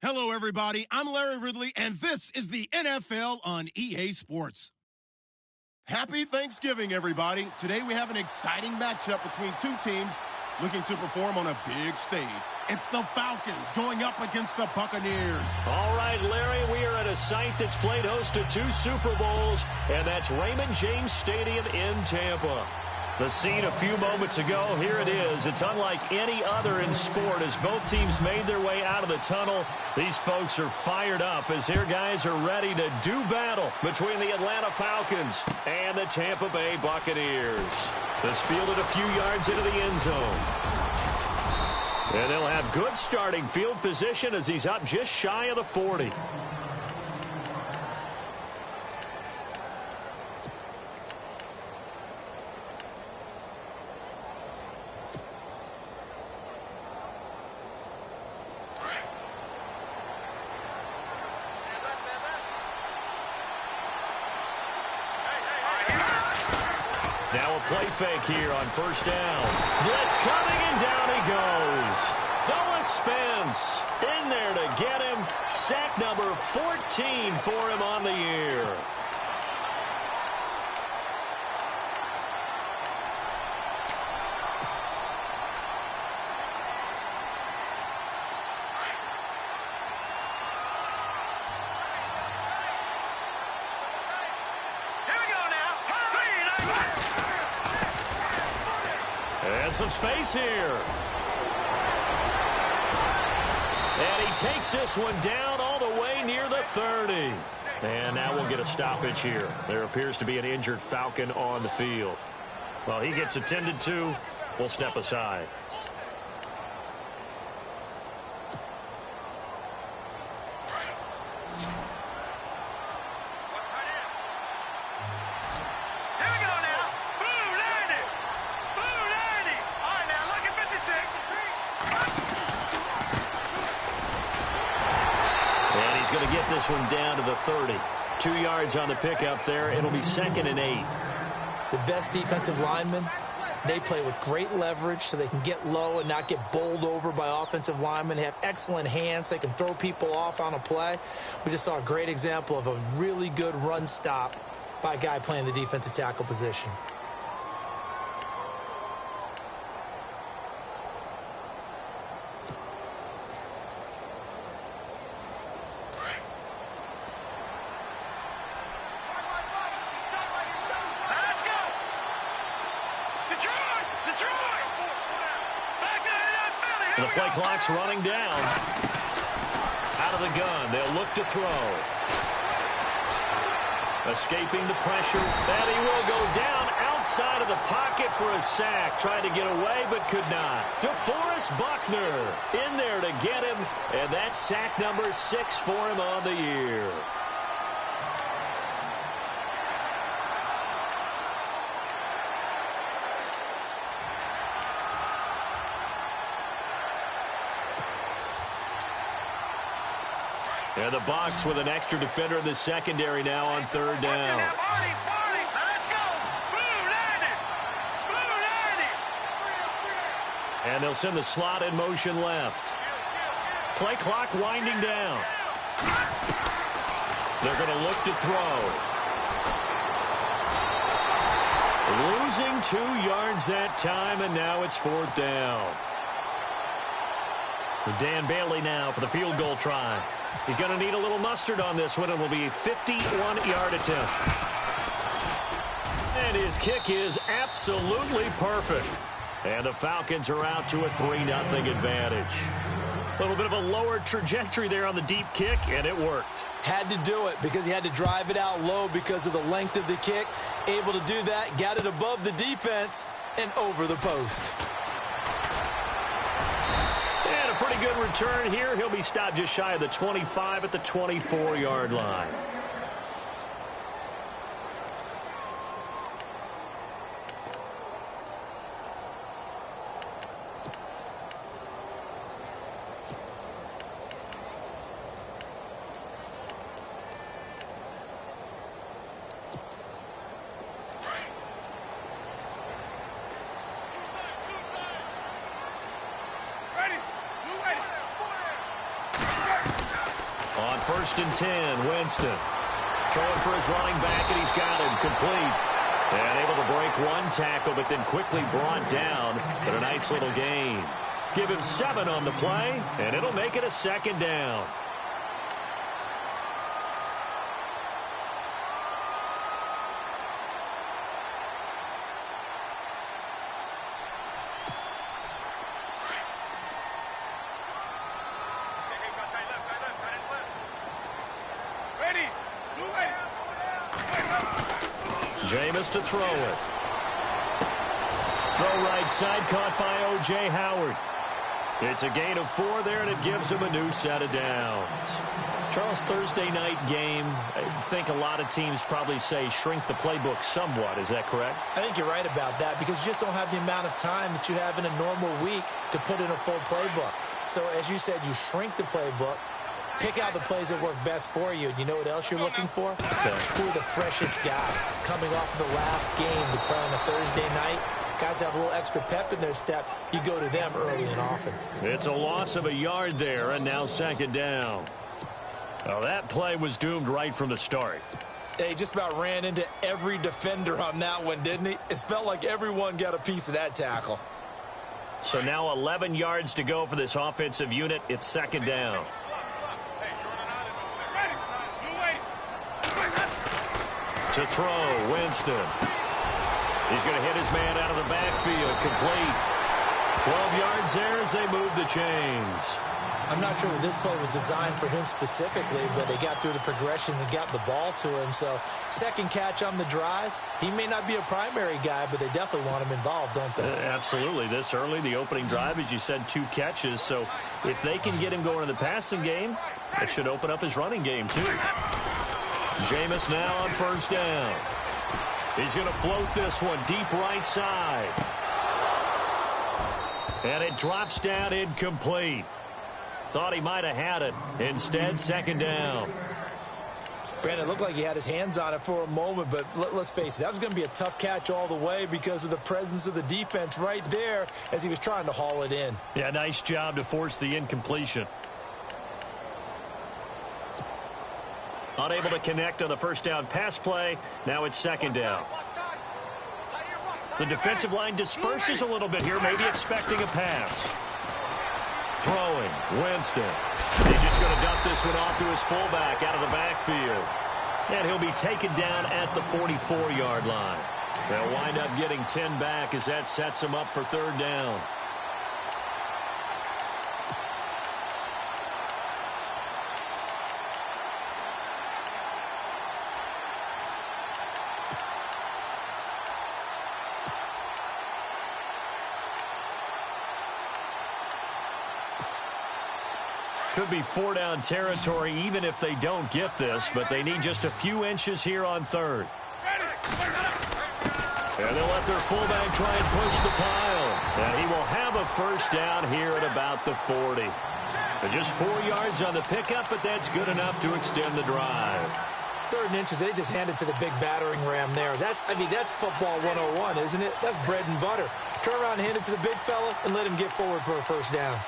Hello, everybody. I'm Larry Ridley, and this is the NFL on EA Sports. Happy Thanksgiving, everybody. Today we have an exciting matchup between two teams looking to perform on a big stage. It's the Falcons going up against the Buccaneers. All right, Larry, we are at a site that's played host to 2 Super Bowls, and that's Raymond James Stadium in Tampa. The scene a few moments ago, here it is. It's unlike any other in sport as both teams made their way out of the tunnel. These folks are fired up as their guys are ready to do battle between the Atlanta Falcons and the Tampa Bay Buccaneers. This fielded a few yards into the end zone. And they'll have good starting field position as he's up just shy of the 40. Now a play fake here on first down. Blitz coming, and down he goes. Noah Spence in there to get him. Sack number 14 for him on the year. And some space here. And he takes this one down all the way near the 30. And now we'll get a stoppage here. There appears to be an injured Falcon on the field. Well, he gets attended to. We'll step aside. He's going to get this one down to the 30. 2 yards on the pickup there. It'll be 2nd and 8. The best defensive linemen, they play with great leverage so they can get low and not get bowled over by offensive linemen. They have excellent hands. They can throw people off on a play. We just saw a great example of a really good run stop by a guy playing the defensive tackle position. The play clock's running down. Out of the gun. They'll look to throw. Escaping the pressure. And he will go down outside of the pocket for a sack. Tried to get away but could not. DeForest Buckner in there to get him. And that's sack number 6 for him on the year. And the Bucs with an extra defender in the secondary now on 3rd down. And they'll send the slot in motion left. Play clock winding down. They're going to look to throw. Losing 2 yards that time, and now it's 4th down. Dan Bailey now for the field goal try. He's going to need a little mustard on this one. It will be a 51-yard attempt. And his kick is absolutely perfect. And the Falcons are out to a 3-0 advantage. A little bit of a lower trajectory there on the deep kick, and it worked. Had to do it because he had to drive it out low because of the length of the kick. Able to do that, got it above the defense and over the post. And a pretty good return here. He'll be stopped just shy of the 25 at the 24-yard line. On 1st and 10, Winston. Throwing for his running back, and he's got him complete. And able to break one tackle, but then quickly brought down. But a nice little gain. Give him 7 on the play, and it'll make it a 2nd down. Jameis to throw it. Throw right side, caught by O.J. Howard. It's a gain of 4 there, and it gives him a new set of downs. Charles, Thursday night game, I think a lot of teams probably say shrink the playbook somewhat. Is that correct? I think you're right about that because you just don't have the amount of time that you have in a normal week to put in a full playbook. So, as you said, you shrink the playbook, pick out the plays that work best for you. You know what else you're looking for? What's that? Who are the freshest guys coming off of the last game to play on a Thursday night? Guys have a little extra pep in their step. You go to them early and often. It's a loss of a yard there, and now second down. Well, that play was doomed right from the start. He just about ran into every defender on that one, didn't he? It felt like everyone got a piece of that tackle. So now 11 yards to go for this offensive unit. It's second down. To throw, Winston. He's going to hit his man out of the backfield. Complete. 12 yards there as they move the chains. I'm not sure that this play was designed for him specifically, but they got through the progressions and got the ball to him. So, second catch on the drive. He may not be a primary guy, but they definitely want him involved, don't they? Absolutely. This early, the opening drive, as you said, 2 catches. So, if they can get him going in the passing game, it should open up his running game, too. Jameis now on first down. He's going to float this one deep right side. And it drops down incomplete. Thought he might have had it. Instead, second down. Brandon, it looked like he had his hands on it for a moment, but let's face it, that was going to be a tough catch all the way because of the presence of the defense right there as he was trying to haul it in. Yeah, nice job to force the incompletion. Unable to connect on the first down pass play. Now it's second down. The defensive line disperses a little bit here, maybe expecting a pass. Throwing, Winston. He's just going to dump this one off to his fullback out of the backfield. And he'll be taken down at the 44-yard line. They'll wind up getting 10 back as that sets them up for third down. Could be 4-down territory even if they don't get this, but they need just a few inches here on third. And they'll let their fullback try and push the pile. And he will have a first down here at about the 40. But just 4 yards on the pickup, but that's good enough to extend the drive. 3rd and inches, they just handed to the big battering ram there. That's football 101, isn't it? That's bread and butter. Turn around and hand it to the big fella and let him get forward for a first down.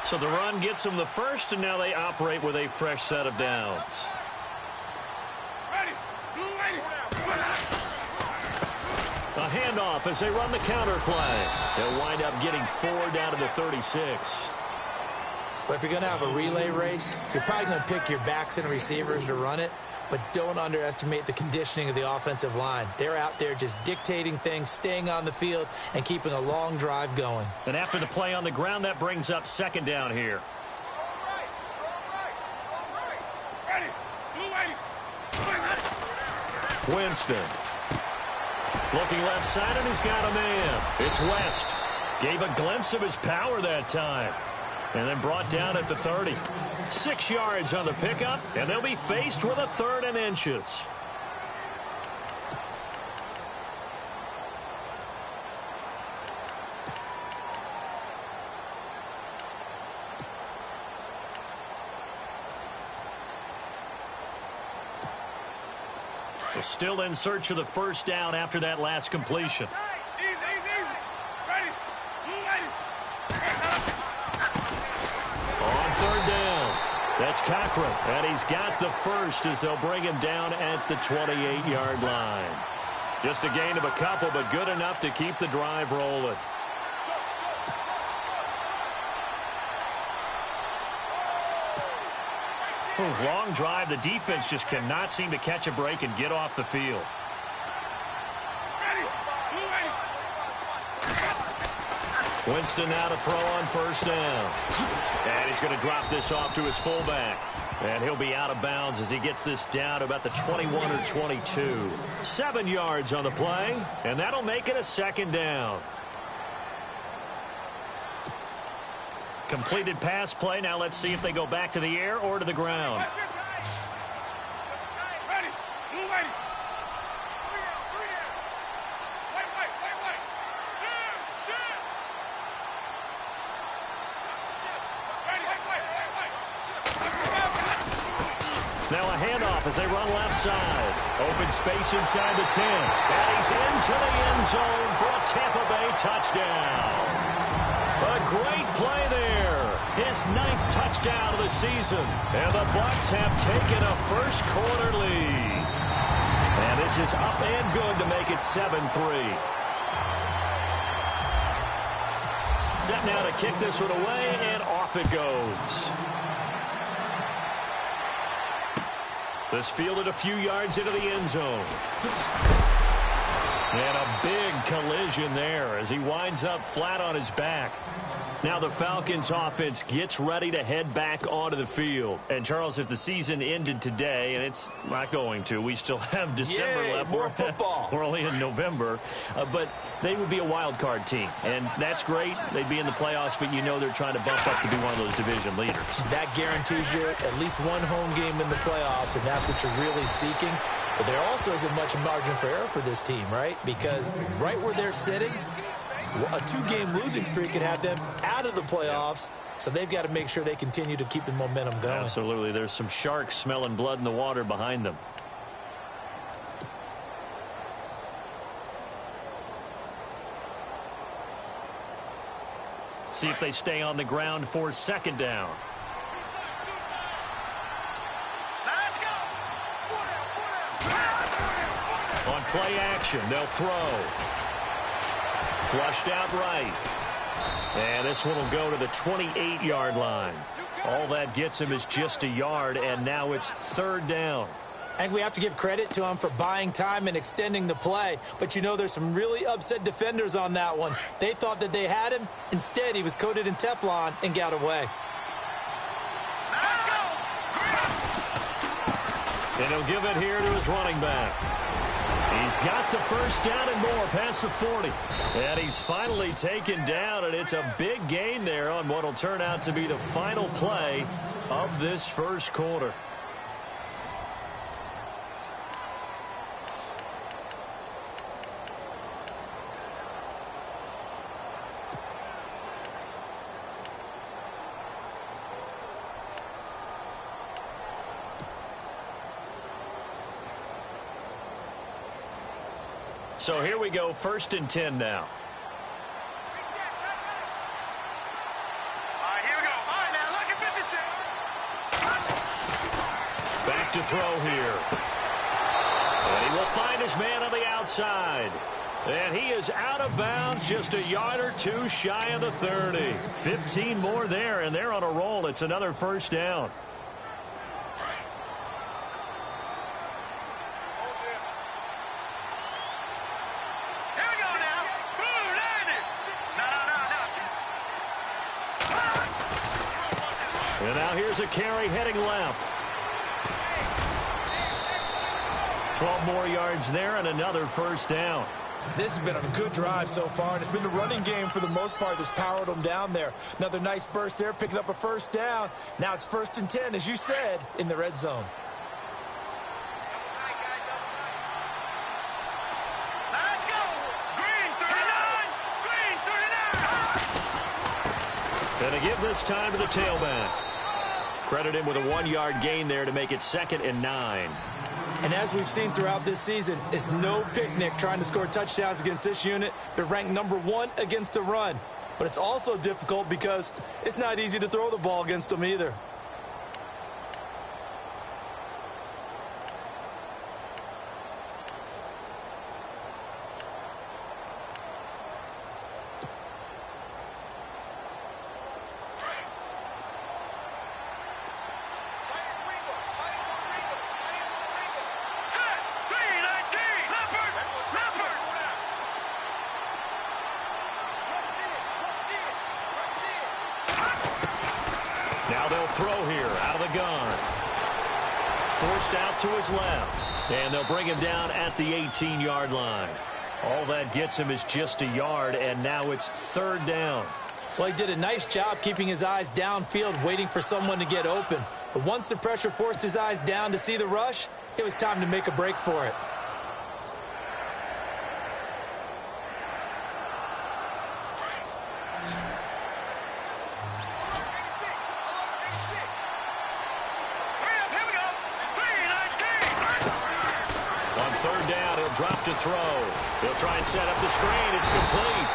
So the run gets them the first, and now they operate with a fresh set of downs. A handoff as they run the counter play. They'll wind up getting 4 down to the 36. But if you're going to have a relay race, you're probably going to pick your backs and receivers to run it, but don't underestimate the conditioning of the offensive line. They're out there just dictating things, staying on the field, and keeping a long drive going. And after the play on the ground, that brings up second down here. Winston. Looking left side, and he's got a man. It's West. Gave a glimpse of his power that time. And then brought down at the 30. 6 yards on the pickup, and they'll be faced with a 3rd and inches. They're still in search of the first down after that last completion. That's Cochran, and he's got the first as they'll bring him down at the 28-yard line. Just a gain of a couple, but good enough to keep the drive rolling. Long drive. The defense just cannot seem to catch a break and get off the field. Winston now to throw on first down. And he's going to drop this off to his fullback. And he'll be out of bounds as he gets this down to about the 21 or 22. 7 yards on the play, and that'll make it a second down. Completed pass play. Now let's see if they go back to the air or to the ground. Now a handoff as they run left side. Open space inside the 10. And he's into the end zone for a Tampa Bay touchdown. A great play there. His 9th touchdown of the season. And the Bucs have taken a first quarter lead. And this is up and good to make it 7-3. Set now to kick this one away, and off it goes. This fielded a few yards into the end zone. And a big collision there as he winds up flat on his back. Now the Falcons offense gets ready to head back onto the field. And, Charles, if the season ended today, and it's not going to, we still have December left. More football. We're only in November. But they would be a wild card team. And that's great. They'd be in the playoffs, but you know they're trying to bump up to be one of those division leaders. That guarantees you at least one home game in the playoffs, and that's what you're really seeking. But there also isn't much margin for error for this team, right? Because right where they're sitting, a 2-game losing streak could have them out of the playoffs, so they've got to make sure they continue to keep the momentum going. Absolutely. There's some sharks smelling blood in the water behind them. See if they stay on the ground for second down. On play action, they'll throw. Flushed out right. And this one will go to the 28-yard line. All that gets him is just a yard, and now it's third down. And we have to give credit to him for buying time and extending the play. But, you know, there's some really upset defenders on that one. They thought that they had him. Instead, he was coated in Teflon and got away. And he'll give it here to his running back. He's got the first down and more past the 40. And he's finally taken down, and it's a big gain there on what will turn out to be the final play of this first quarter. So here we go, 1st and 10 now. All right, here we go. All right, now look at 56. Back to throw here. And he will find his man on the outside. And he is out of bounds, just a yard or two shy of the 30. 15 more there, and they're on a roll. It's another first down. And now here's a carry heading left. 12 more yards there and another first down. This has been a good drive so far, and it's been the running game for the most part that's powered them down there. Another nice burst there, picking up a first down. Now it's 1st and 10, as you said, in the red zone. Let's go. Green 39. Green 39. And to give this time to the tailback. Credit him with a 1-yard gain there to make it 2nd and 9. And as we've seen throughout this season, it's no picnic trying to score touchdowns against this unit. They're ranked number 1 against the run. But it's also difficult because it's not easy to throw the ball against them either. Now they'll throw here out of the gun. forced out to his left. And they'll bring him down at the 18-yard line. All that gets him is just a yard, and now it's third down. Well, he did a nice job keeping his eyes downfield, waiting for someone to get open. But once the pressure forced his eyes down to see the rush, it was time to make a break for it. On third down, he'll drop to throw. He'll try and set up the screen. It's complete.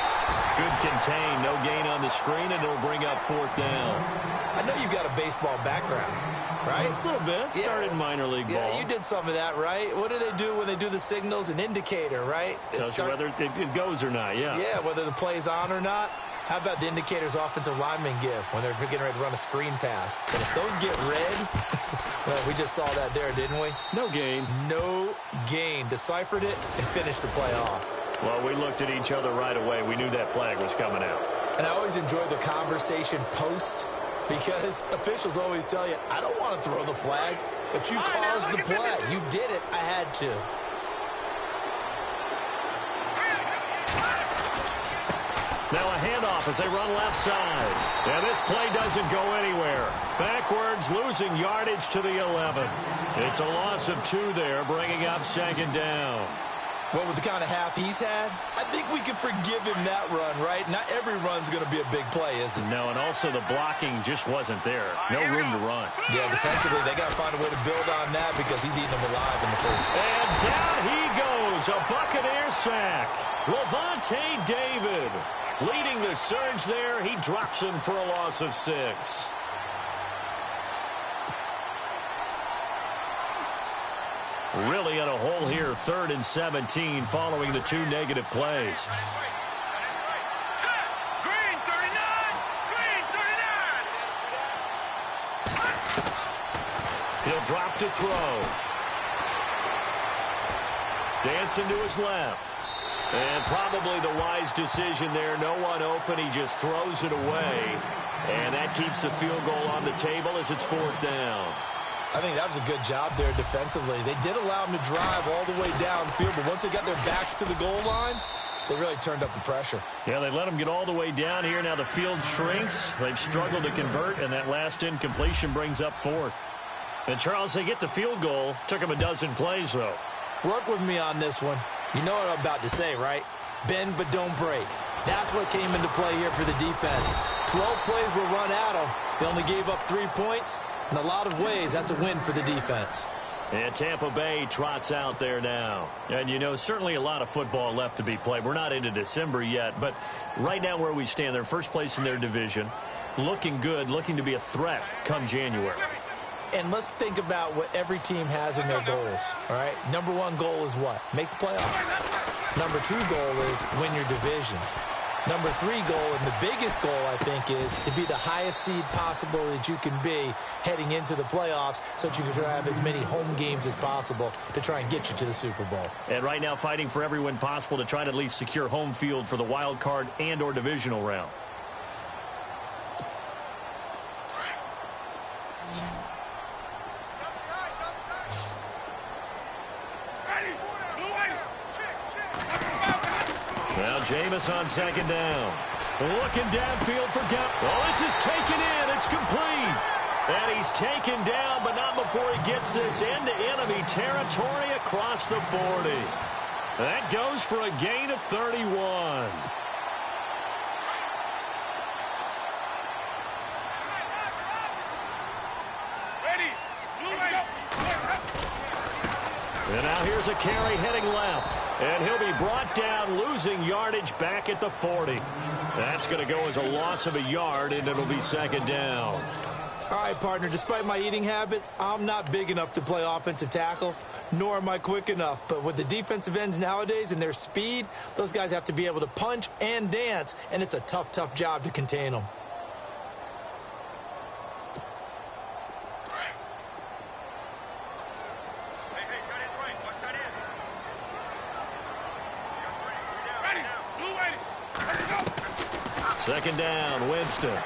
Good contain, no gain on the screen, and it'll bring up fourth down. I know you've got a baseball background, right? A little bit. Started minor league ball. Yeah, you did some of that, right? What do they do when they do the signals? An indicator, right? Tells you whether it goes or not, yeah. Yeah, whether the play's on or not. How about the indicators offensive linemen give when they're getting ready to run a screen pass? And if those get red, well, we just saw that there, didn't we? No gain. No gain. Deciphered it and finished the play off. Well, we looked at each other right away. We knew that flag was coming out. And I always enjoy the conversation post because officials always tell you, I don't want to throw the flag, but you caused the play. You did it. I had to. Now a handoff as they run left side. And this play doesn't go anywhere. Backwards, losing yardage to the 11. It's a loss of 2 there, bringing up second down. Well, with the kind of half he's had, I think we can forgive him that run, right? Not every run's going to be a big play, is it? No, and also the blocking just wasn't there. No room to run. Yeah, defensively, they got to find a way to build on that because he's eating them alive in the first. And down he goes, a Buccaneer sack. Levante David leading the surge there. He drops him for a loss of 6. Really in a hole here, 3rd and 17, following the 2 negative plays. Green 39! Green 39! He'll drop to throw. Dancing to his left. And probably the wise decision there. No one open. He just throws it away. And that keeps the field goal on the table as it's 4th down. I think that was a good job there defensively. They did allow him to drive all the way downfield, but once they got their backs to the goal line, they really turned up the pressure. Yeah, they let him get all the way down here. Now the field shrinks. They've struggled to convert, and that last incompletion brings up 4th. And, Charles, they get the field goal. Took them a dozen plays, though. Work with me on this one. You know what I'm about to say, right? Bend but don't break. That's what came into play here for the defense. 12 plays were run at them. They only gave up 3 points. In a lot of ways, that's a win for the defense. And Tampa Bay trots out there now. And, you know, certainly a lot of football left to be played. We're not into December yet, but right now where we stand, they're first place in their division. Looking good, looking to be a threat come January. And let's think about what every team has in their goals, all right? Number 1 goal is what? Make the playoffs. Number 2 goal is win your division. Number 3 goal, and the biggest goal, I think, is to be the highest seed possible that you can be heading into the playoffs so that you can try to have as many home games as possible to try and get you to the Super Bowl. And right now fighting for every win possible to try to at least secure home field for the wild card and or divisional round. Now Jameis on second down. Looking downfield for Gap. Oh, this is taken in. It's complete. And he's taken down, but not before he gets this into enemy territory across the 40. That goes for a gain of 31. And now here's a carry heading left. And he'll be brought down, losing yardage back at the 40. That's going to go as a loss of a yard, and it'll be second down. All right, partner, despite my eating habits, I'm not big enough to play offensive tackle, nor am I quick enough. But with the defensive ends nowadays and their speed, those guys have to be able to punch and dance, and it's a tough, tough job to contain them. Second down, Winston.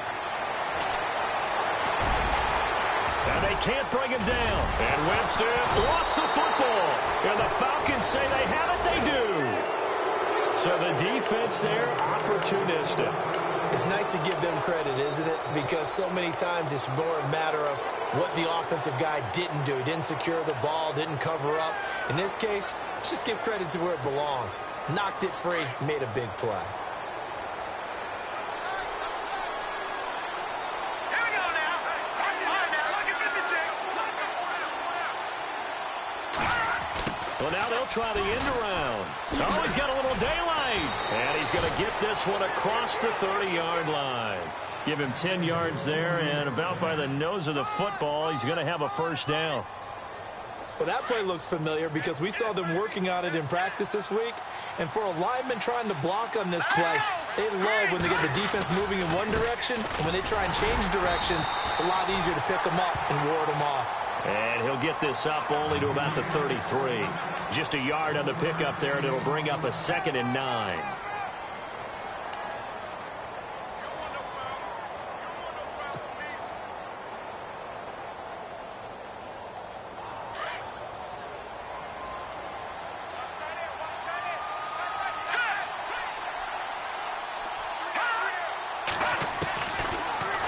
And they can't bring him down. And Winston lost the football. And the Falcons say they have it, they do. So the defense there, opportunistic. It's nice to give them credit, isn't it? Because so many times it's more a matter of what the offensive guy didn't do. He didn't secure the ball, didn't cover up. In this case, let's just give credit to where it belongs. Knocked it free, made a big play. Well, now they'll try the end around. Oh, he's got a little daylight. And he's going to get this one across the 30-yard line. Give him 10 yards there, and about by the nose of the football, he's going to have a first down. Well, that play looks familiar because we saw them working on it in practice this week. And for a lineman trying to block on this play, they love when they get the defense moving in one direction. And when they try and change directions, it's a lot easier to pick them up and ward them off. And he'll get this up only to about the 33. Just a yard on the pickup there, and it'll bring up a 2nd and 9.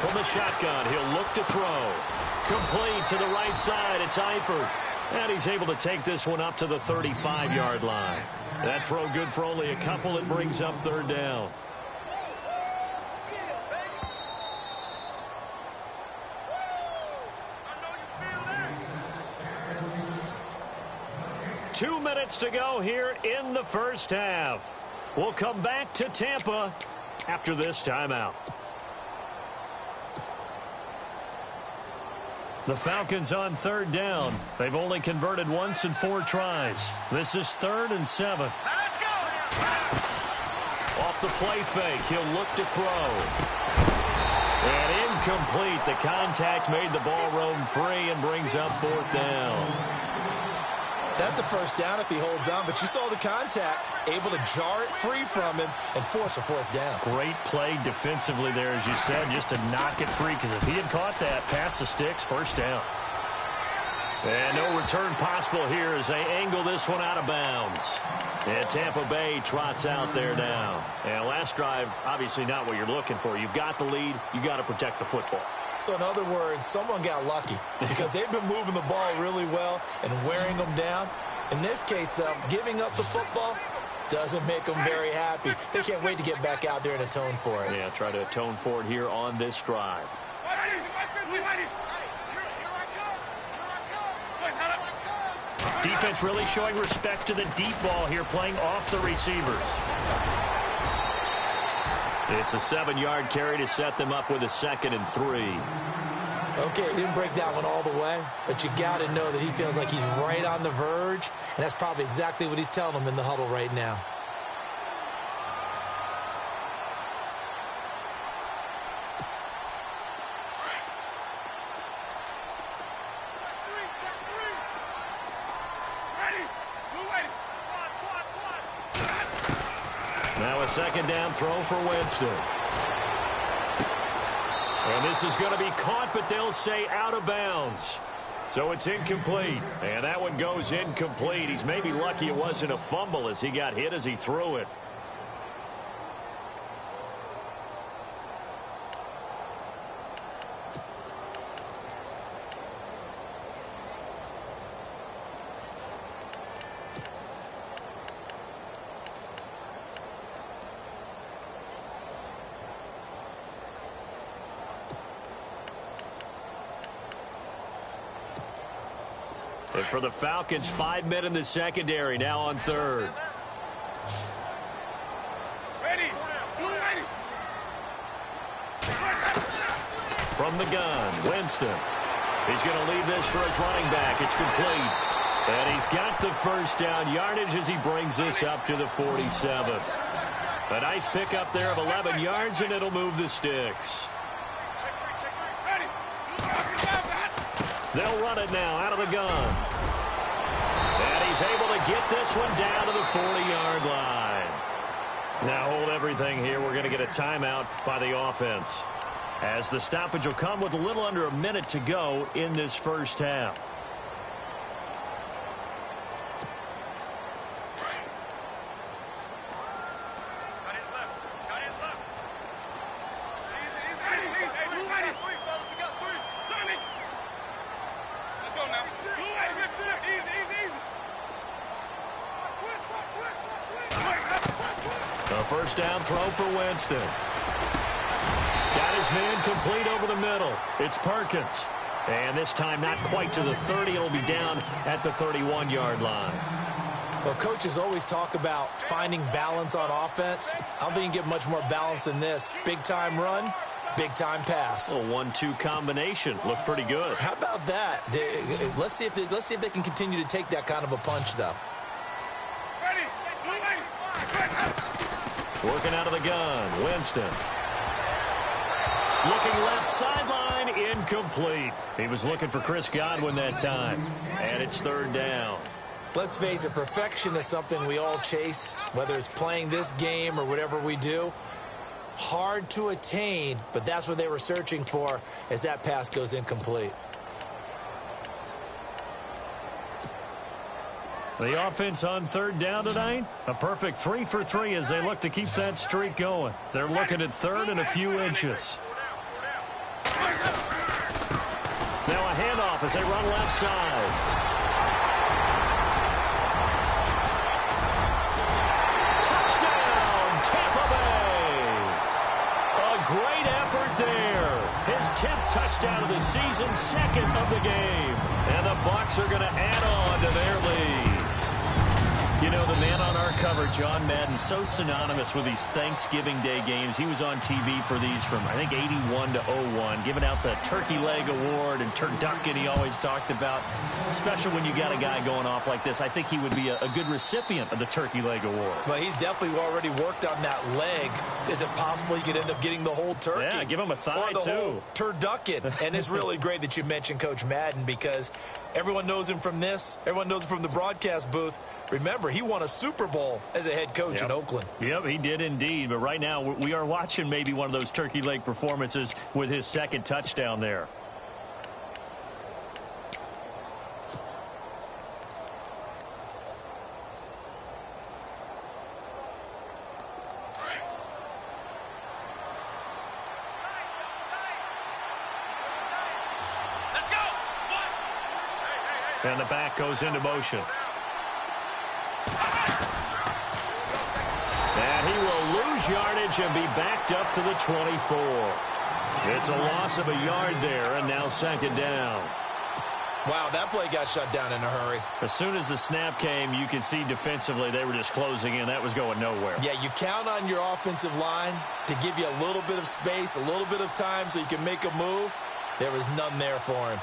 From the shotgun, he'll look to throw. Complete to the right side. It's Eifert. And he's able to take this one up to the 35-yard line. That throw good for only a couple. It brings up 3rd down. Two minutes to go here in the first half. We'll come back to Tampa after this timeout. The Falcons on 3rd down. They've only converted once in 4 tries. This is 3rd and 7. Let's go. Off the play fake, he'll look to throw. And incomplete. The contact made the ball roam free and brings up 4th down. That's a first down if he holds on, but you saw the contact, able to jar it free from him and force a 4th down. Great play defensively there, as you said, just to knock it free, because if he had caught that, past the sticks, first down. And no return possible here as they angle this one out of bounds. And Tampa Bay trots out there now. And last drive, obviously not what you're looking for. You've got the lead. You've got to protect the football. So in other words, someone got lucky because they've been moving the ball really well and wearing them down. In this case, though, giving up the football doesn't make them very happy. They can't wait to get back out there and atone for it. Yeah, try to atone for it here on this drive. Defense really showing respect to the deep ball here, playing off the receivers. It's a 7-yard carry to set them up with a 2nd and 3. Okay, he didn't break that one all the way, but you got to know that he feels like he's right on the verge, and that's probably exactly what he's telling them in the huddle right now. Now a 2nd down throw for Winston. And this is going to be caught, but they'll say out of bounds. So it's incomplete. And that one goes incomplete. He's maybe lucky it wasn't a fumble as he got hit as he threw it. And for the Falcons, 5 men in the secondary, now on 3rd. From the gun, Winston. He's going to leave this for his running back. It's complete. And he's got the first down yardage as he brings this up to the 47. A nice pickup there of 11 yards, and it'll move the sticks. They'll run it now out of the gun. And he's able to get this one down to the 40-yard line. Now hold everything here. We're going to get a timeout by the offense. as the stoppage will come with a little under a minute to go in this first half. A first down throw for Winston. Got his man complete over the middle. It's Perkins. And this time not quite to the 30. It'll be down at the 31-yard line. Well, coaches always talk about finding balance on offense. I don't think you can get much more balance than this. Big-time run, big-time pass. A 1-2 combination. Looked pretty good. How about that? Let's see if they can continue to take that kind of a punch, though. Working out of the gun, Winston. Looking left sideline, incomplete. He was looking for Chris Godwin that time. And it's third down. Let's face it, perfection is something we all chase, whether it's playing this game or whatever we do. Hard to attain, but that's what they were searching for as that pass goes incomplete. The offense on third down tonight, a perfect 3 for 3 as they look to keep that streak going. They're looking at third and a few inches. Now a handoff as they run left side. Touchdown, Tampa Bay. A great effort there. His 10th touchdown of the season, second of the game. And the Bucs are going to add on to their lead. You know, the man on our cover, John Madden, so synonymous with these Thanksgiving Day games. He was on TV for these from, I think, 81 to 01, giving out the Turkey Leg Award and turducken he always talked about. Special when you got a guy going off like this. I think he would be a good recipient of the Turkey Leg Award. Well, he's definitely already worked on that leg. Is it possible he could end up getting the whole turkey? Yeah, give him a thigh, or the too. Whole turducken. And it's really great that you mentioned Coach Madden because everyone knows him from this. Everyone knows him from the broadcast booth. Remember, he won a Super Bowl as a head coach in Oakland. Yep, he did indeed. But right now, we are watching maybe one of those turkey leg performances with his second touchdown there. And the back goes into motion. And he will lose yardage and be backed up to the 24. It's a loss of a yard there, and now second down. Wow, that play got shut down in a hurry. As soon as the snap came, you could see defensively they were just closing in. That was going nowhere. Yeah, you count on your offensive line to give you a little bit of space, a little bit of time so you can make a move. There was none there for him.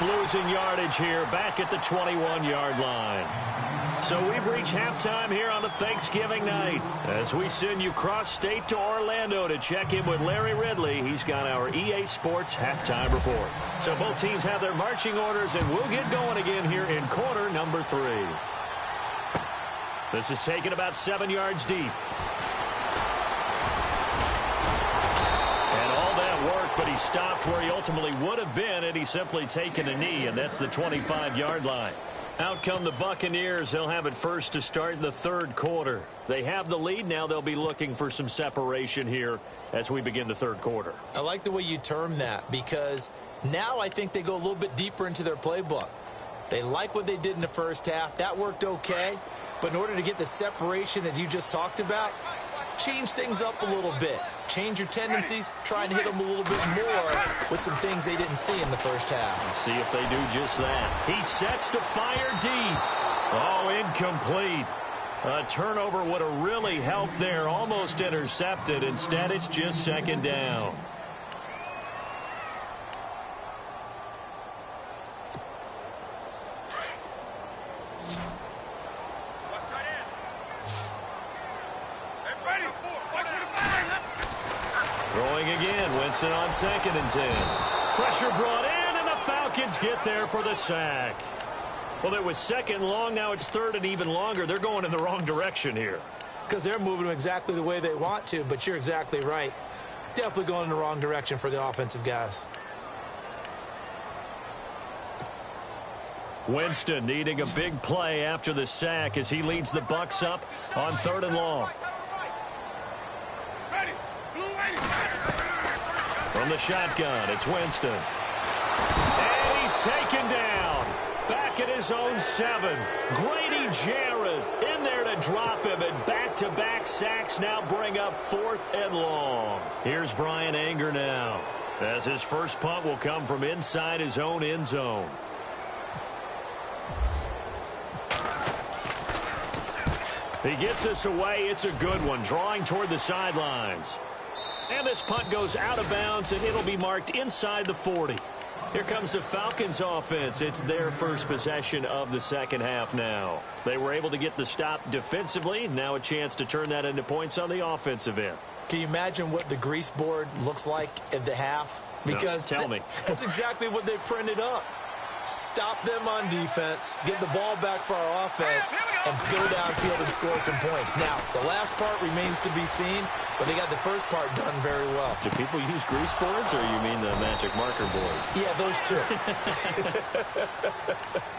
Losing yardage here back at the 21-yard line. So we've reached halftime here on a Thanksgiving night as we send you cross-state to Orlando to check in with Larry Ridley. He's got our EA Sports halftime report. So both teams have their marching orders, and we'll get going again here in quarter number 3. This is taken about 7 yards deep. But he stopped where he ultimately would have been had he simply taken a knee, and that's the 25-yard line. Out come the Buccaneers. They'll have it first to start the third quarter. They have the lead. Now they'll be looking for some separation here as we begin the third quarter. I like the way you term that because now I think they go a little bit deeper into their playbook. They like what they did in the first half. That worked okay. But in order to get the separation that you just talked about, change things up a little bit. Change your tendencies. Try and hit them a little bit more with some things they didn't see in the first half. Let's see if they do just that. He sets to fire deep. Oh, incomplete. A turnover would have really helped there. Almost intercepted. Instead, it's just second down. Throwing again, Winston on 2nd and 10. Pressure brought in, and the foul Falcons get there for the sack. Well, it was second long. Now it's third and even longer. They're going in the wrong direction here. Because they're moving them exactly the way they want to, but you're exactly right. Definitely going in the wrong direction for the offensive guys. Winston needing a big play after the sack as he leads the Bucs up on third and long. From the shotgun, it's Winston. And he's taken down. Back at his own 7. Grady Jarrett in there to drop him, and back-to-back sacks now bring up fourth and long. Here's Brian Anger now, as his first punt will come from inside his own end zone. He gets us away. It's a good one, drawing toward the sidelines. And this punt goes out of bounds, and it'll be marked inside the 40. Here comes the Falcons offense. It's their first possession of the second half now. They were able to get the stop defensively. Now a chance to turn that into points on the offensive end. Can you imagine what the grease board looks like at the half? Because no, tell me. That's exactly what they printed up. Stop them on defense, get the ball back for our offense, and go downfield and score some points. Now, the last part remains to be seen, but they got the first part done very well. Do people use grease boards, or you mean the magic marker board? Yeah, those two.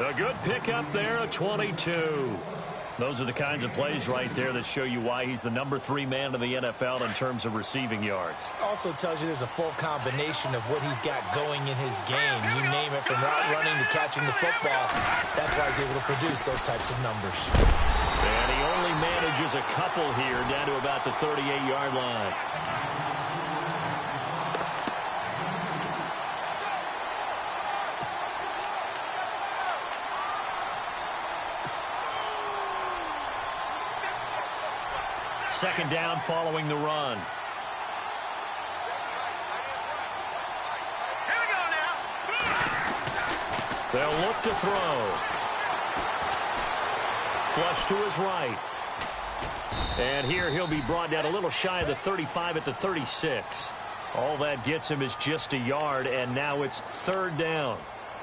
A good pickup there, a 22. Those are the kinds of plays right there that show you why he's the number 3 man in the NFL in terms of receiving yards. Also tells you there's a full combination of what he's got going in his game. You name it, from route running to catching the football. That's why he's able to produce those types of numbers. And he only manages a couple here down to about the 38-yard line. Second down following the run. Here we go now. They'll look to throw. Flush to his right. And here he'll be brought down a little shy of the 35 at the 36. All that gets him is just a yard, and now it's third down.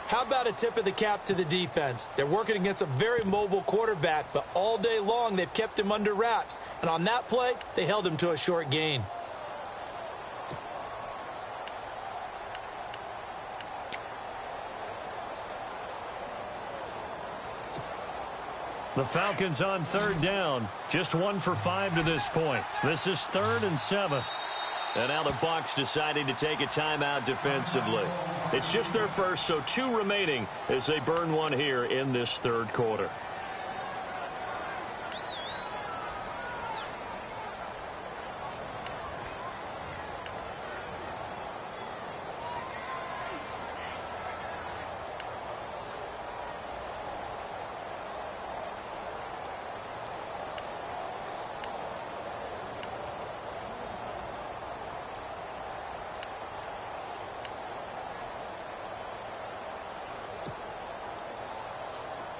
How about a tip of the cap to the defense? They're working against a very mobile quarterback, but all day long they've kept him under wraps. And on that play, they held him to a short gain. The Falcons on third down. Just 1 for 5 to this point. This is 3rd and 7. And now the Bucs deciding to take a timeout defensively. It's just their first, so 2 remaining as they burn one here in this third quarter.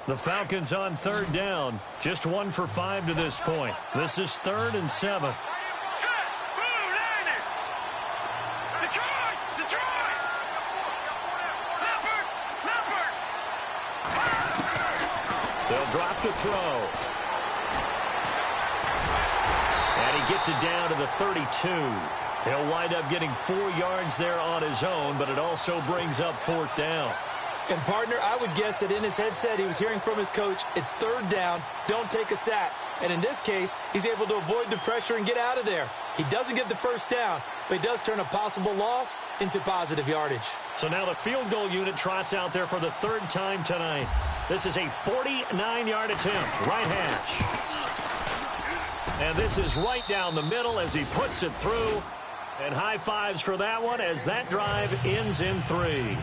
The Falcons on third down. Just 1 for 5 to this point. This is 3rd and 7. They'll drop to throw. And he gets it down to the 32. He'll wind up getting 4 yards there on his own, but it also brings up 4th down. And, partner, I would guess that in his headset he was hearing from his coach, it's third down, don't take a sack. And in this case, he's able to avoid the pressure and get out of there. He doesn't get the first down, but he does turn a possible loss into positive yardage. So now the field goal unit trots out there for the 3rd time tonight. This is a 49-yard attempt, right hash. And this is right down the middle as he puts it through. And high fives for that one as that drive ends in 3.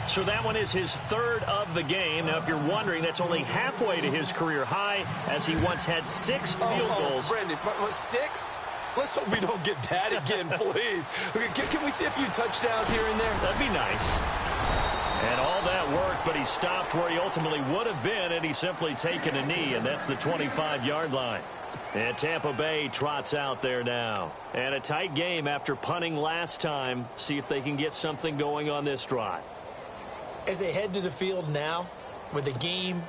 So that one is his 3rd of the game. Now, if you're wondering, that's only halfway to his career high, as he once had 6 field goals. Brendan, 6? Let's hope we don't get that again, please. Can we see a few touchdowns here and there? That'd be nice. And all that work, but he stopped where he ultimately would have been, and he's simply taken a knee, and that's the 25-yard line. And Tampa Bay trots out there now. And a tight game after punting last time. See if they can get something going on this drive. As they head to the field now, with the game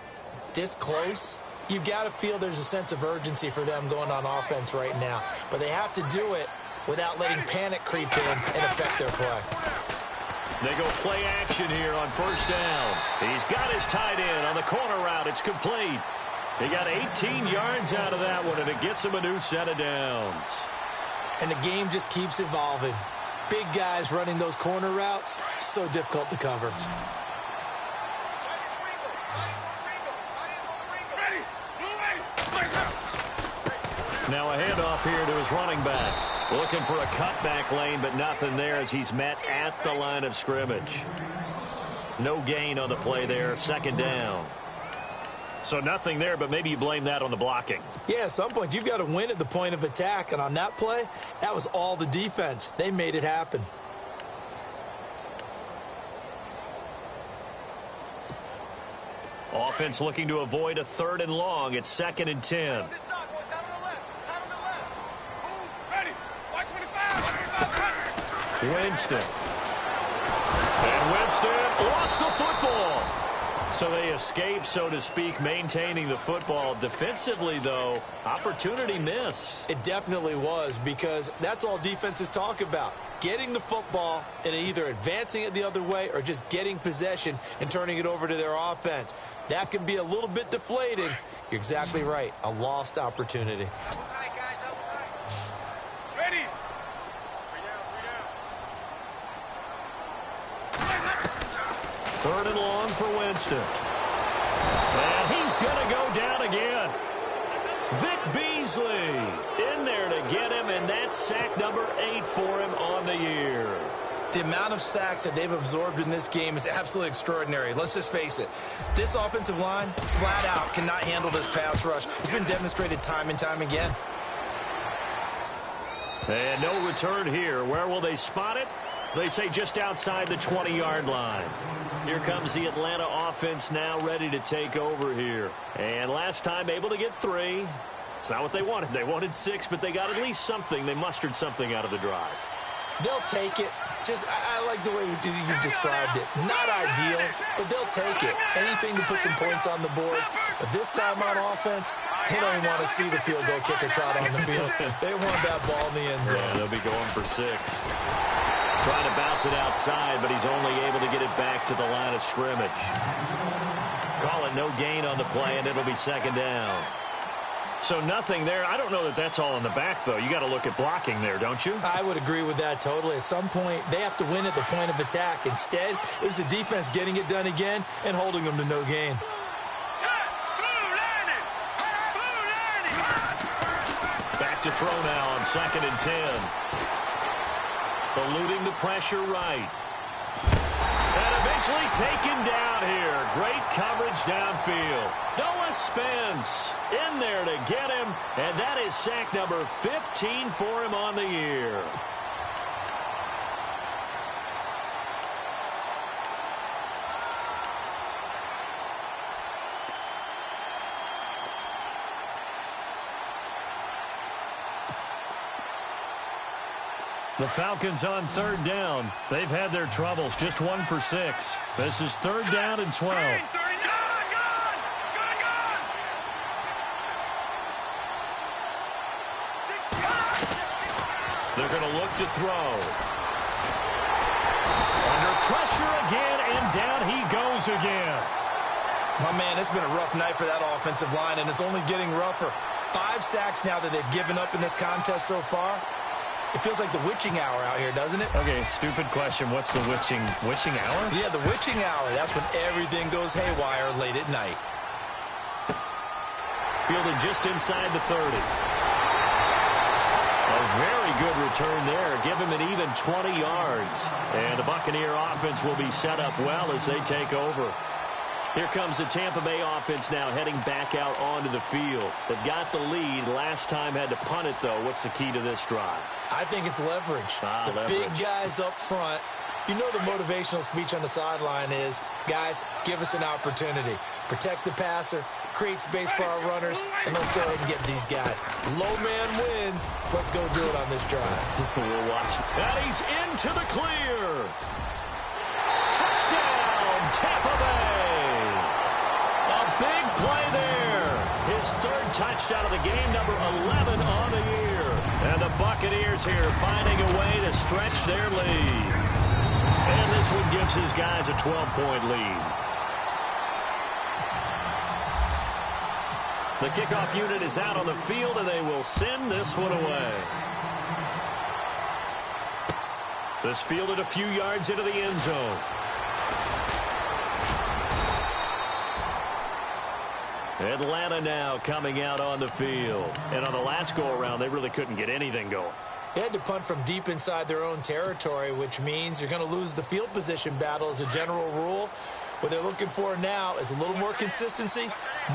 this close, you've got to feel there's a sense of urgency for them going on offense right now. But they have to do it without letting panic creep in and affect their play. They go play action here on first down. He's got his tight end on the corner route. It's complete. He got 18 yards out of that one, and it gets him a new set of downs. And the game just keeps evolving. Big guys running those corner routes, so difficult to cover. Now a handoff here to his running back. Looking for a cutback lane, but nothing there as he's met at the line of scrimmage. No gain on the play there, second down. So nothing there, but maybe you blame that on the blocking. Yeah, at some point, you've got to win at the point of attack. And on that play, that was all the defense. They made it happen. Offense looking to avoid a 3rd and long. It's 2nd and 10. Winston. And Winston lost the football. So they escape, so to speak, maintaining the football. Defensively, though, opportunity missed. It definitely was, because that's all defenses talk about. Getting the football and either advancing it the other way or just getting possession and turning it over to their offense. That can be a little bit deflating. You're exactly right. A lost opportunity. Ready. 3rd and long for Winston. And he's going to go down again. Vic Beasley in there to get him, and that's sack number 8 for him on the year. The amount of sacks that they've absorbed in this game is absolutely extraordinary. Let's just face it. This offensive line, flat out, cannot handle this pass rush. It's been demonstrated time and time again. And no return here. Where will they spot it? They say just outside the 20-yard line. Here comes the Atlanta offense now ready to take over here. And last time able to get 3. It's not what they wanted. They wanted 6, but they got at least something. They mustered something out of the drive. They'll take it. I like the way you described it. Not ideal, but they'll take it. Anything to put some points on the board. But this time on offense, they don't even want to see the field goal kicker trot on the field. They want that ball in the end zone. Yeah, they'll be going for 6. Trying to bounce it outside, but he's only able to get it back to the line of scrimmage. Call it no gain on the play, and it'll be 2nd down. So nothing there. I don't know that that's all in the back, though. You got to look at blocking there, don't you? I would agree with that totally. At some point, they have to win at the point of attack. Instead, it was the defense getting it done again and holding them to no gain. Back to throw now on 2nd and 10. Eluding the pressure right. And eventually taken down here. Great coverage downfield. Noah Spence in there to get him. And that is sack number 15 for him on the year. The Falcons on 3rd down. They've had their troubles. Just 1 for 6. This is 3rd down and 12. They're going to look to throw. Under pressure again, and down he goes again. My man, it's been a rough night for that offensive line, and it's only getting rougher. 5 sacks now that they've given up in this contest so far. It feels like the witching hour out here, doesn't it? Okay, stupid question. What's the witching hour? Yeah, the witching hour. That's when everything goes haywire late at night. Fielded just inside the 30. A very good return there. Give him an even 20 yards. And the Buccaneer offense will be set up well as they take over. Here comes the Tampa Bay offense now heading back out onto the field. They've got the lead. Last time had to punt it, though. What's the key to this drive? I think it's leverage. Big guys up front. You know the motivational speech on the sideline is, guys, give us an opportunity. Protect the passer, create space for our runners, and let's go ahead and get these guys. Low man wins. Let's go do it on this drive. We'll watch. And he's into the clear. Touchdown, Tampa touchdown of the game, number 11 on the year. And the Buccaneers here finding a way to stretch their lead. And this one gives his guys a 12-point lead. The kickoff unit is out on the field, and they will send this one away. This fielded a few yards into the end zone. Atlanta now coming out on the field. And on the last go-around, they really couldn't get anything going. They had to punt from deep inside their own territory, which means you're going to lose the field position battle as a general rule. What they're looking for now is a little more consistency,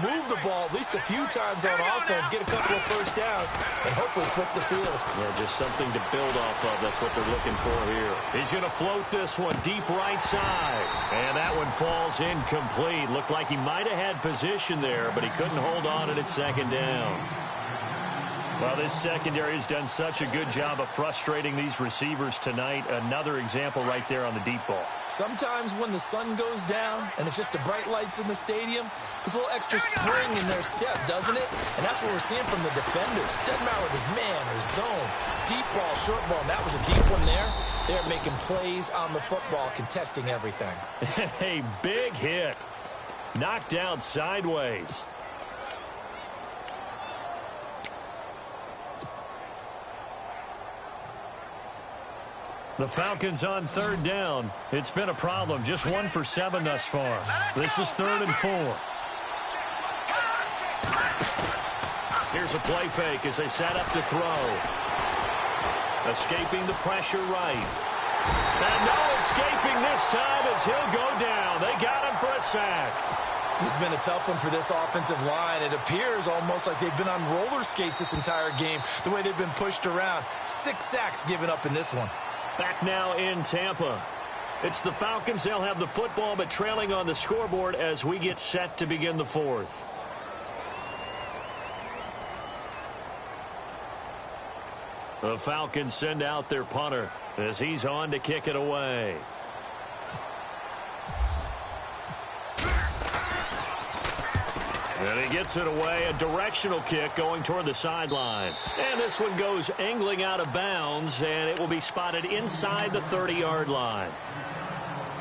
move the ball at least a few times on offense, get a couple of first downs, and hopefully flip the field. Yeah, just something to build off of. That's what they're looking for here. He's going to float this one deep right side. And that one falls incomplete. Looked like he might have had position there, but he couldn't hold on at second down. Well, this secondary has done such a good job of frustrating these receivers tonight. Another example right there on the deep ball. Sometimes when the sun goes down and it's just the bright lights in the stadium, there's a little extra spring in their step, doesn't it? And that's what we're seeing from the defenders. Doesn't matter whether it's man or zone, deep ball, short ball. And that was a deep one there. They're making plays on the football, contesting everything. A big hit. Knocked out sideways. The Falcons on third down. It's been a problem. Just 1 for 7 thus far. This is 3rd and 4. Here's a play fake as they set up to throw. Escaping the pressure right. And no escaping this time as he'll go down. They got him for a sack. This has been a tough one for this offensive line. It appears almost like they've been on roller skates this entire game, the way they've been pushed around. 6 sacks given up in this one. Back now in Tampa. It's the Falcons. They'll have the football, but trailing on the scoreboard as we get set to begin the 4th. The Falcons send out their punter as he's on to kick it away. And he gets it away, a directional kick going toward the sideline. And this one goes angling out of bounds, and it will be spotted inside the 30-yard line.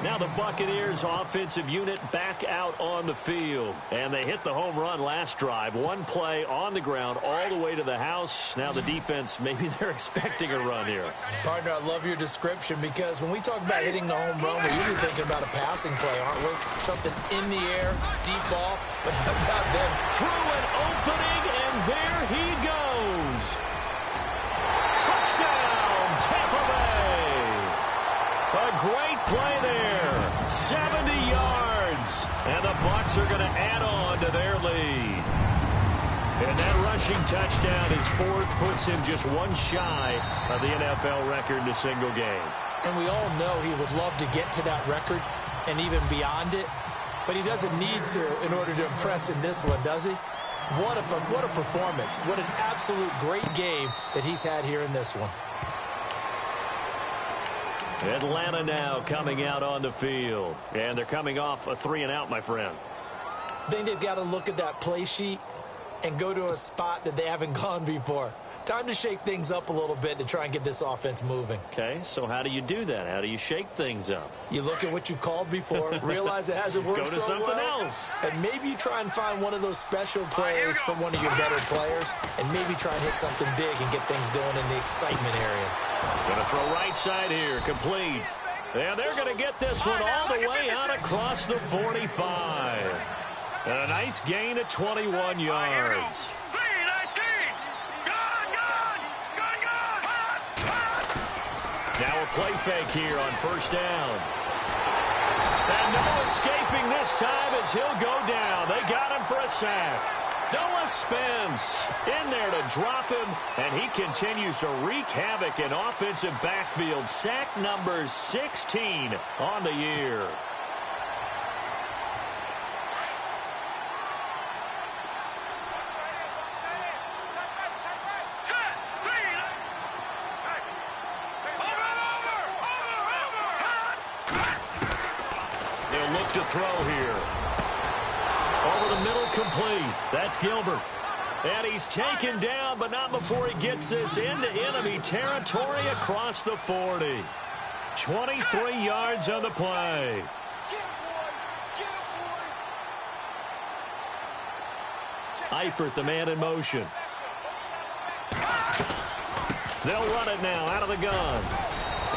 Now the Buccaneers offensive unit back out on the field. And they hit the home run last drive. One play on the ground all the way to the house. Now the defense, maybe they're expecting a run here. Partner, I love your description because when we talk about hitting the home run, we're usually thinking about a passing play, aren't we? Something in the air, deep ball. But how about them? Through an opening, and there he goes. Touchdown, Tampa Bay. A great play there. 70 yards. And the Bucs are going to add on to their lead. And that rushing touchdown, his 4th, puts him just one shy of the NFL record in a single game. And we all know he would love to get to that record and even beyond it. But he doesn't need to in order to impress in this one, does he? What a performance. What an absolute great game that he's had here in this one. Atlanta now coming out on the field. And they're coming off a 3-and-out, my friend. I think they've got to look at that play sheet and go to a spot that they haven't gone before. Time to shake things up a little bit to try and get this offense moving. Okay, so how do you do that? How do you shake things up? You look at what you've called before, realize it hasn't worked so well. Go to something else. And maybe you try and find one of those special plays from one of your better players, and maybe try and hit something big and get things going in the excitement area. Going to throw right side here, complete. And they're going to get this one all the way out across the 45. And a nice gain of 21 yards. Now a play fake here on first down. And no escaping this time as he'll go down. They got him for a sack. Noah Spence in there to drop him, and he continues to wreak havoc in offensive backfield. Sack number 16 on the year. They'll look to throw here. Over the middle, complete. That's Gilbert. And he's taken down, but not before he gets this into enemy territory across the 40. 23 yards on the play. Eifert, the man in motion. They'll run it now out of the gun.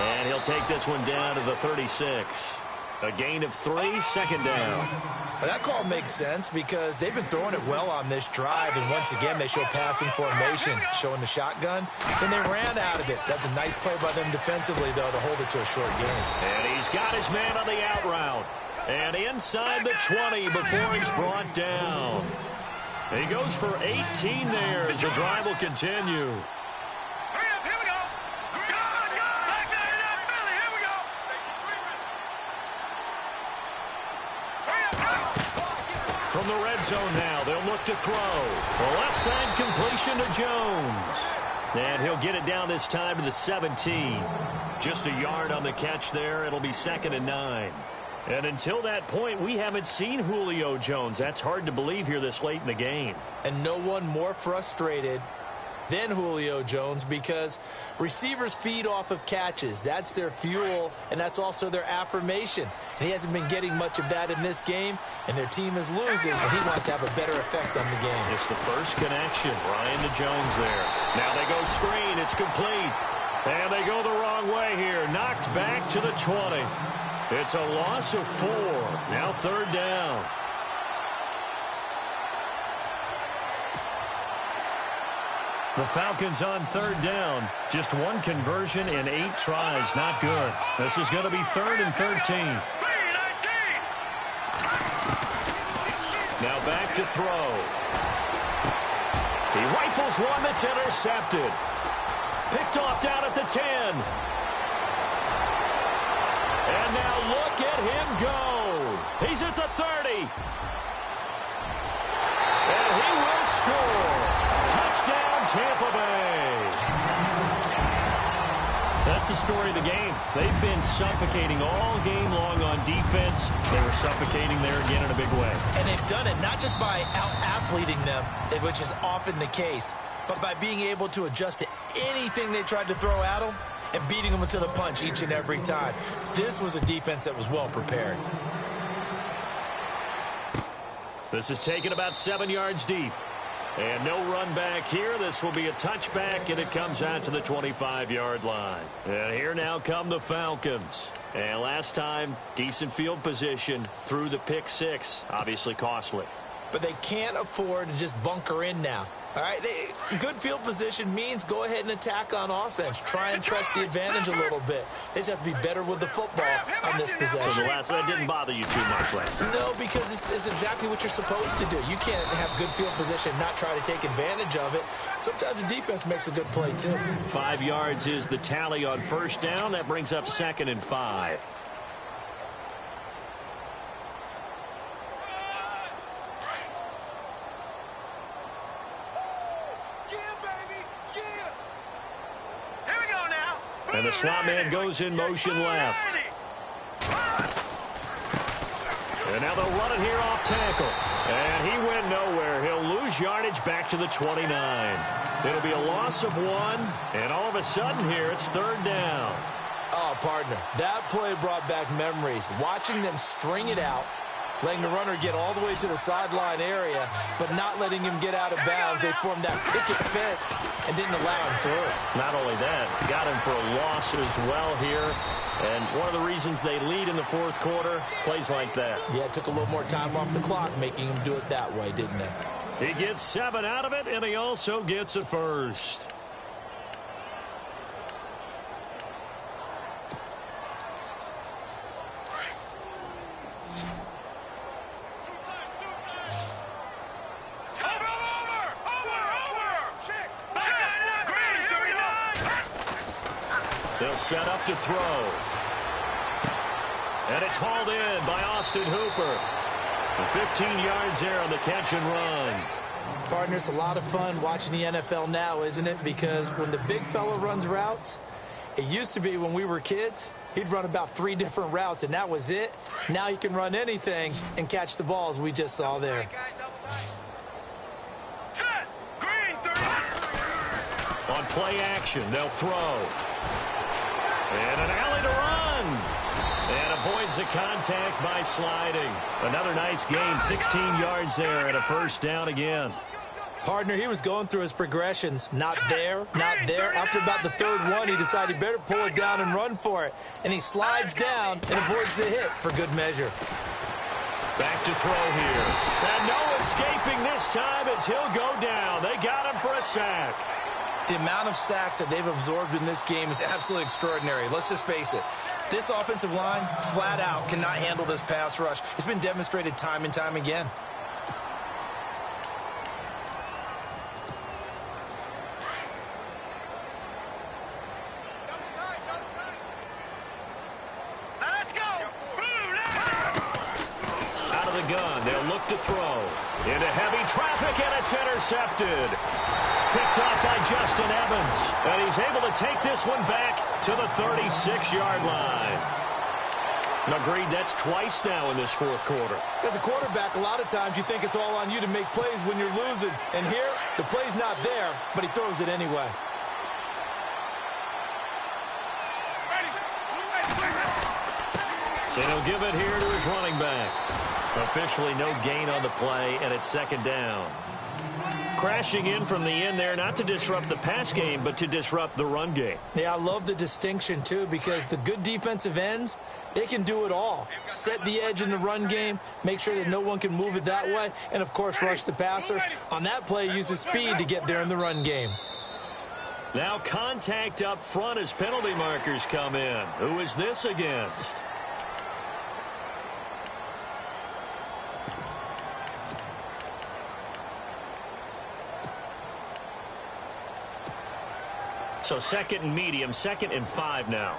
And he'll take this one down to the 36. A gain of 3, second down. Well, that call makes sense because they've been throwing it well on this drive, and once again they show passing formation, showing the shotgun. Then they ran out of it. That's a nice play by them defensively, though, to hold it to a short game. And he's got his man on the out route. And inside the 20 before he's brought down. He goes for 18 there as the drive will continue. From the red zone now, they'll look to throw. The left side completion to Jones. And he'll get it down this time to the 17. Just a yard on the catch there. It'll be 2nd and 9. And until that point, we haven't seen Julio Jones. That's hard to believe here this late in the game. And no one more frustrated than Julio Jones because receivers feed off of catches. That's their fuel, and that's also their affirmation. And he hasn't been getting much of that in this game, and their team is losing, and he wants to have a better effect on the game. It's the first connection. Ryan to Jones there. Now they go screen. It's complete. And they go the wrong way here. Knocked back to the 20. It's a loss of 4. Now 3rd down. The Falcons on 3rd down. Just 1 conversion in 8 tries. Not good. This is going to be 3rd and 13. Now back to throw. He rifles one that's intercepted. Picked off down at the 10. And now look at him go. He's at the 30. And he will score. Touchdown, Tampa Bay. That's the story of the game. They've been suffocating all game long on defense. They were suffocating there again in a big way. And they've done it not just by out-athleting them, which is often the case, but by being able to adjust to anything they tried to throw at them and beating them to the punch each and every time. This was a defense that was well prepared. This is taken about 7 yards deep. And no run back here. This will be a touchback, and it comes out to the 25-yard line. And here now come the Falcons. And last time, decent field position through the pick 6. Obviously costly. But they can't afford to just bunker in now. All right, good field position means go ahead and attack on offense. Try and press the advantage a little bit. They just have to be better with the football on this possession. So that didn't bother you too much last time? No, because it's exactly what you're supposed to do. You can't have good field position and not try to take advantage of it. Sometimes the defense makes a good play, too. 5 yards is the tally on 1st down. That brings up 2nd and 5. And the slot man goes in motion left. And now they'll run it here off tackle. And he went nowhere. He'll lose yardage back to the 29. It'll be a loss of 1. And all of a sudden here, it's 3rd down. Oh, partner, that play brought back memories. Watching them string it out, letting the runner get all the way to the sideline area, but not letting him get out of bounds. They formed that picket fence and didn't allow him through. Not only that, got him for a loss as well here. And one of the reasons they lead in the 4th quarter, plays like that. Yeah, it took a little more time off the clock, making him do it that way, didn't it? He gets 7 out of it, and he also gets a first. They'll set up to throw. And it's hauled in by Austin Hooper. 15 yards there on the catch and run. Partner, it's a lot of fun watching the NFL now, isn't it? Because when the big fella runs routes, it used to be when we were kids, he'd run about 3 different routes, and that was it. Now he can run anything and catch the balls we just saw there. play action. They'll throw. And an alley to run. And avoids the contact by sliding. Another nice gain, 16 yards there, and a first down again. Partner, he was going through his progressions. Not there, not there. After about the third one, he decided he better pull it down and run for it. And he slides down and avoids the hit for good measure. Back to throw here. And no escaping this time as he'll go down. They got him for a sack. The amount of sacks that they've absorbed in this game is absolutely extraordinary. Let's just face it. This offensive line, flat out, cannot handle this pass rush. It's been demonstrated time and time again. To throw into heavy traffic, and it's intercepted. Picked off by Justin Evans, and he's able to take this one back to the 36-yard line. Agreed, that's twice now in this fourth quarter. As a quarterback, a lot of times you think it's all on you to make plays when you're losing. And here, the play's not there, but he throws it anyway. And he'll give it here to his running back. Officially no gain on the play, and it's second down. Crashing in from the end there, not to disrupt the pass game, but to disrupt the run game. Yeah, I love the distinction, too, because the good defensive ends, they can do it all. Set the edge in the run game, make sure that no one can move it that way, and, of course, rush the passer. On that play, use his speed to get there in the run game. Now contact up front as penalty markers come in. Who is this against? So second and medium, 2nd and 5 now.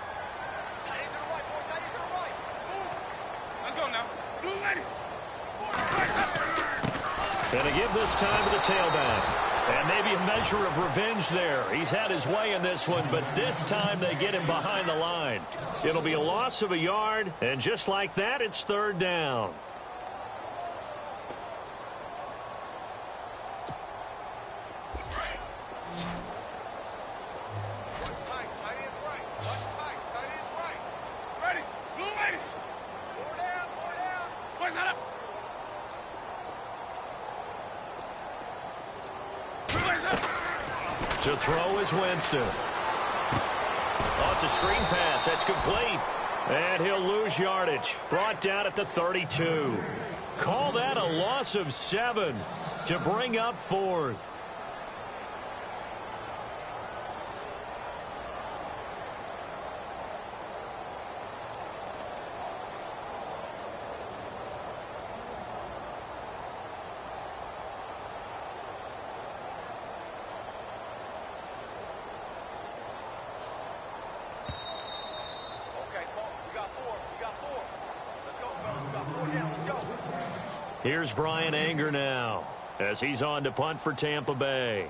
And a give this time to the tailback. And maybe a measure of revenge there. He's had his way in this one, but this time they get him behind the line. It'll be a loss of a yard, and just like that, it's third down. To throw is Winston. Oh, it's a screen pass. That's complete. And he'll lose yardage. Brought down at the 32. Call that a loss of 7 to bring up 4th. Here's Brian Anger now as he's on to punt for Tampa Bay.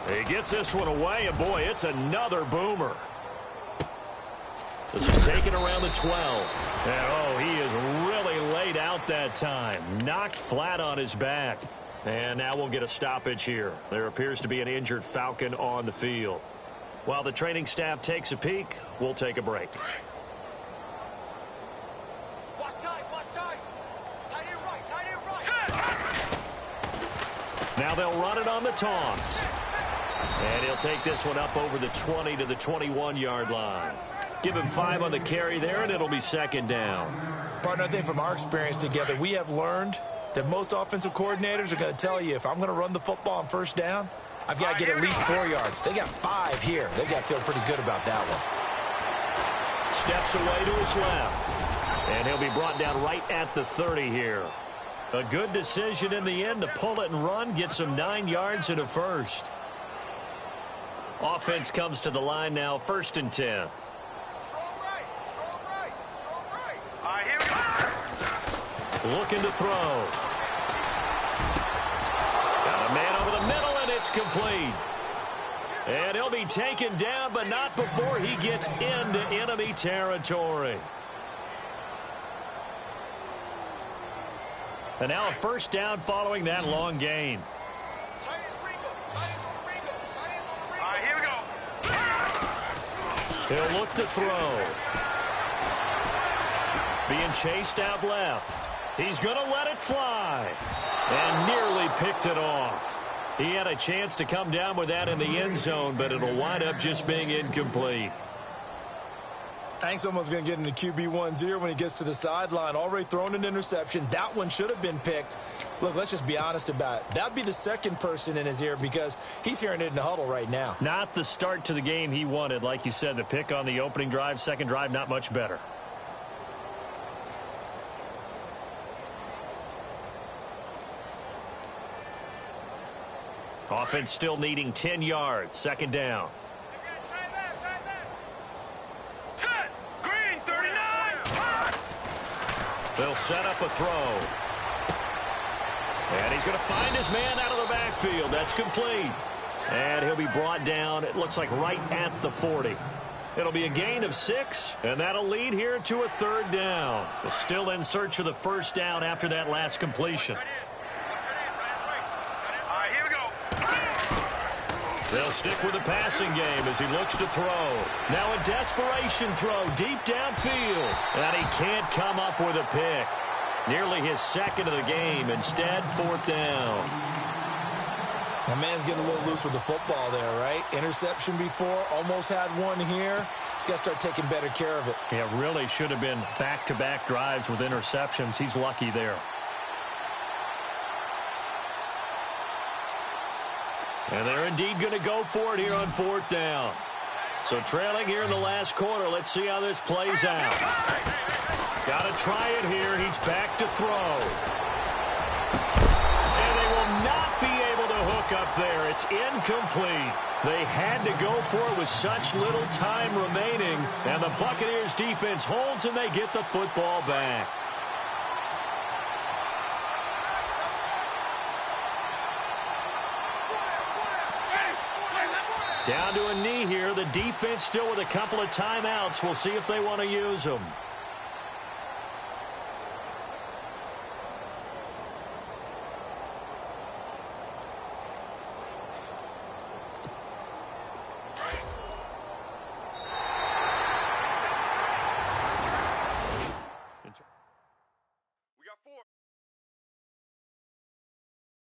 He gets this one away, and boy, it's another boomer. This is taken around the 12. And oh, he is really laid out that time. Knocked flat on his back. And now we'll get a stoppage here. There appears to be an injured Falcon on the field. While the training staff takes a peek, we'll take a break. Watch tight, watch tight. Tight end right, tight end right. Now they'll run it on the toss. And he'll take this one up over the 20 to the 21-yard line. Give him 5 on the carry there, and it'll be second down. Partner, I think from our experience together, we have learned that most offensive coordinators are going to tell you, if I'm going to run the football on first down, I've got to get at least 4 yards. They got 5 here. They've got to feel pretty good about that one. Steps away to his left. And he'll be brought down right at the 30 here. A good decision in the end to pull it and run, get some 9 yards and a first. Offense comes to the line now, 1st and 10. Strong right, strong right, strong right. All right, here we go. Looking to throw. Got a man over the middle, and it's complete. And he'll be taken down, but not before he gets into enemy territory. And now a first down following that long gain. Here we go. He'll look to throw. Being chased out left. He's going to let it fly. And nearly picked it off. He had a chance to come down with that in the end zone, but it'll wind up just being incomplete. I think someone's going to get into QB1's ear when he gets to the sideline. Already thrown an interception. That one should have been picked. Look, let's just be honest about it. That'd be the second person in his ear because he's hearing it in the huddle right now. Not the start to the game he wanted. Like you said, the pick on the opening drive, second drive, not much better. Offense still needing 10 yards. Second down. Set. Green, 39. They'll set up a throw. And he's going to find his man out of the backfield. That's complete. And he'll be brought down, it looks like, right at the 40. It'll be a gain of 6, and that'll lead here to a third down. They're still in search of the first down after that last completion. They'll stick with the passing game as he looks to throw. Now a desperation throw deep downfield. And he can't come up with a pick. Nearly his second of the game. Instead, fourth down. My man's getting a little loose with the football there, right? Interception before, almost had one here. He's got to start taking better care of it. Yeah, really should have been back-to-back drives with interceptions. He's lucky there. And they're indeed going to go for it here on fourth down. So trailing here in the last quarter. Let's see how this plays out. Got to try it here. He's back to throw. And they will not be able to hook up there. It's incomplete. They had to go for it with such little time remaining. And the Buccaneers defense holds and they get the football back. Down to a knee here. The defense still with a couple of timeouts. We'll see if they want to use them.